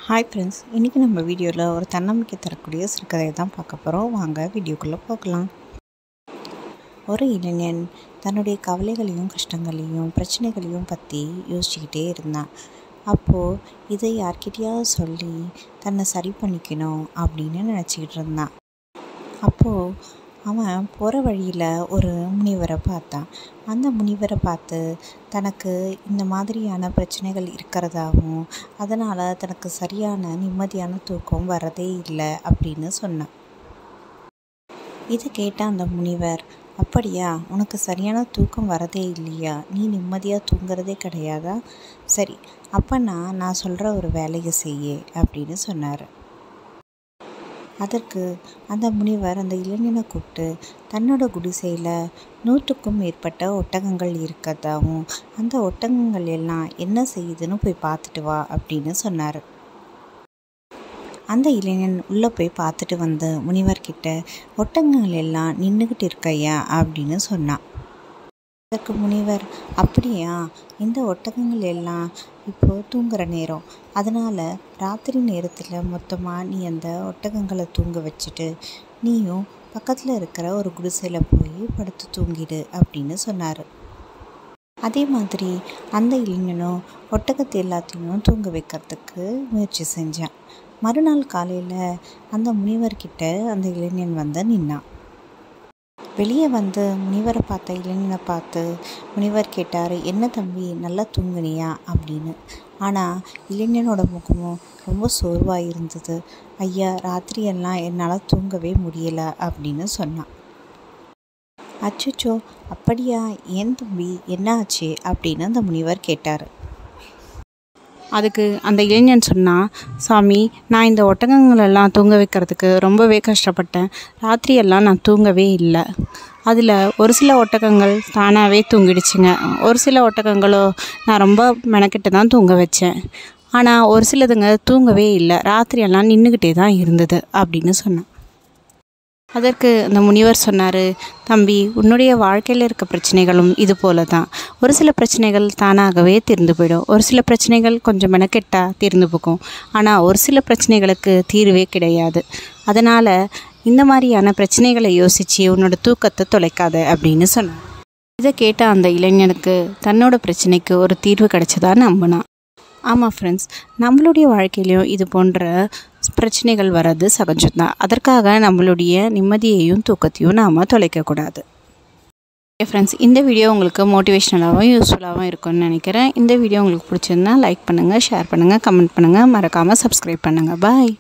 Hi friends, இன்றைக்கி நம்ம வீடியோவில் ஒரு தன்னம்பிக்கை தரக்கூடிய சிறுகதையை தான் பார்க்க போகிறோம். வாங்க வீடியோக்குள்ளே போகலாம். ஒரு இளைஞன் தன்னுடைய கவலைகளையும் கஷ்டங்களையும் பிரச்சனைகளையும் பற்றி யோசிச்சுக்கிட்டே இருந்தான். அப்போது இதை யார்கிட்டையாவது சொல்லி தன்னை சரி பண்ணிக்கணும் அப்படின்னு நினச்சிக்கிட்டு இருந்தான். அப்போது அவன் போகிற வழியில் ஒரு முனிவரை பார்த்தான். அந்த முனிவரை பார்த்து தனக்கு இந்த மாதிரியான பிரச்சனைகள் இருக்கிறதாகவும் அதனால் தனக்கு சரியான நிம்மதியான தூக்கம் வரதே இல்லை அப்படின்னு சொன்னான். இதை கேட்ட அந்த முனிவர், அப்படியா, உனக்கு சரியான தூக்கம் வரதே இல்லையா? நீ நிம்மதியாக தூங்குறதே கிடையாதா? சரி, அப்போனா நான் சொல்கிற ஒரு வேலையை செய்ய அப்படின்னு சொன்னார். அதற்கு அந்த முனிவர் அந்த இளைஞனை கூப்பிட்டு தன்னோட குடிசையில் 100க்கும் மேற்பட்ட ஒட்டகங்கள் இருக்கிறதாவும் அந்த ஒட்டகங்கள் எல்லாம் என்ன செய்யுதுன்னு போய் பார்த்துட்டு வா அப்படின்னு சொன்னார். அந்த இளைஞன் உள்ளே போய் பார்த்துட்டு வந்து முனிவர்கிட்ட ஒட்டகங்கள் எல்லாம் நின்றுக்கிட்டு இருக்கையா அப்படின்னு சொன்னான். அதற்கு முனிவர், அப்படியா, இந்த ஒட்டகங்கள் எல்லாம் இப்போது தூங்குகிற நேரம், அதனால் ராத்திரி நேரத்தில் மொத்தமாக நீ அந்த ஒட்டகங்களை தூங்க வச்சுட்டு நீயும் பக்கத்தில் இருக்கிற ஒரு குடிசையில் போய் படுத்து தூங்கிடு அப்படின்னு சொன்னார். அதே மாதிரி அந்த இளைஞனும் ஒட்டகத்தை எல்லாத்தையும் தூங்க வைக்கிறதுக்கு முயற்சி செஞ்சான். மறுநாள் காலையில் அந்த முனிவர்கிட்ட அந்த இளைஞன் வந்து நின்னான். வெளியே வந்து முனிவரை பார்த்த இளைஞனை பார்த்து முனிவர் கேட்டார், என்ன தம்பி, நல்லா தூங்குனியா அப்படின்னு. ஆனால் இளைஞனோட முகமும் ரொம்ப சோர்வாக இருந்தது. ஐயா, ராத்திரியெல்லாம் என்னால் தூங்கவே முடியலை அப்படின்னு சொன்னான். அச்சோ, அப்படியா, ஏன் தம்பி, என்ன ஆச்சு அப்படின்னு அந்த முனிவர் கேட்டார். அதுக்கு அந்த இளைஞன் சொன்னான், சாமி, நான் இந்த ஒட்டகங்களெல்லாம் தூங்க வைக்கிறதுக்கு ரொம்பவே கஷ்டப்பட்டேன். ராத்திரியெல்லாம் நான் தூங்கவே இல்லை. அதில் ஒரு சில ஒட்டகங்கள் தானாகவே தூங்கிடுச்சுங்க. ஒரு சில ஒட்டகங்களோ நான் ரொம்ப மெனக்கிட்டு தான் தூங்க வச்சேன். ஆனால் ஒரு சிலதுங்க தூங்கவே இல்லை, ராத்திரியெல்லாம் நின்றுக்கிட்டே தான் இருந்தது அப்படின்னு சொன்னேன். அதற்கு அந்த முனிவர் சொன்னார், தம்பி, உன்னுடைய வாழ்க்கையில் இருக்க பிரச்சனைகளும் இது போல தான். ஒரு சில பிரச்சனைகள் தானாகவே தீர்ந்து போயிடும், ஒரு சில பிரச்சனைகள் கொஞ்சம் மெனக்கெட்டால் தீர்ந்து போகும். ஆனால் ஒரு சில பிரச்சனைகளுக்கு தீர்வே கிடையாது. அதனால் இந்த மாதிரியான பிரச்சனைகளை யோசித்து உன்னோட தூக்கத்தை தொலைக்காத அப்படின்னு சொன்னார். இதை கேட்ட அந்த இளைஞனுக்கு தன்னோட பிரச்சனைக்கு ஒரு தீர்வு கிடைச்சதா நம்பினான். ஆமாம் ஃப்ரெண்ட்ஸ், நம்மளுடைய வாழ்க்கையிலையும் இது போன்ற பிரச்சனைகள் வர்றது சகஜம்தான். அதற்காக நம்மளுடைய நிம்மதியையும் தூக்கத்தையும் நாம் தொலைக்கக்கூடாது. ஃப்ரெண்ட்ஸ், இந்த வீடியோ உங்களுக்கு மோட்டிவேஷ்னலாகவும் யூஸ்ஃபுல்லாகவும் இருக்கும்னு நினைக்கிறேன். இந்த வீடியோ உங்களுக்கு பிடிச்சிருந்தா லைக் பண்ணுங்கள், ஷேர் பண்ணுங்கள், கமெண்ட் பண்ணுங்கள், மறக்காமல் சப்ஸ்கிரைப் பண்ணுங்கள். பாய்.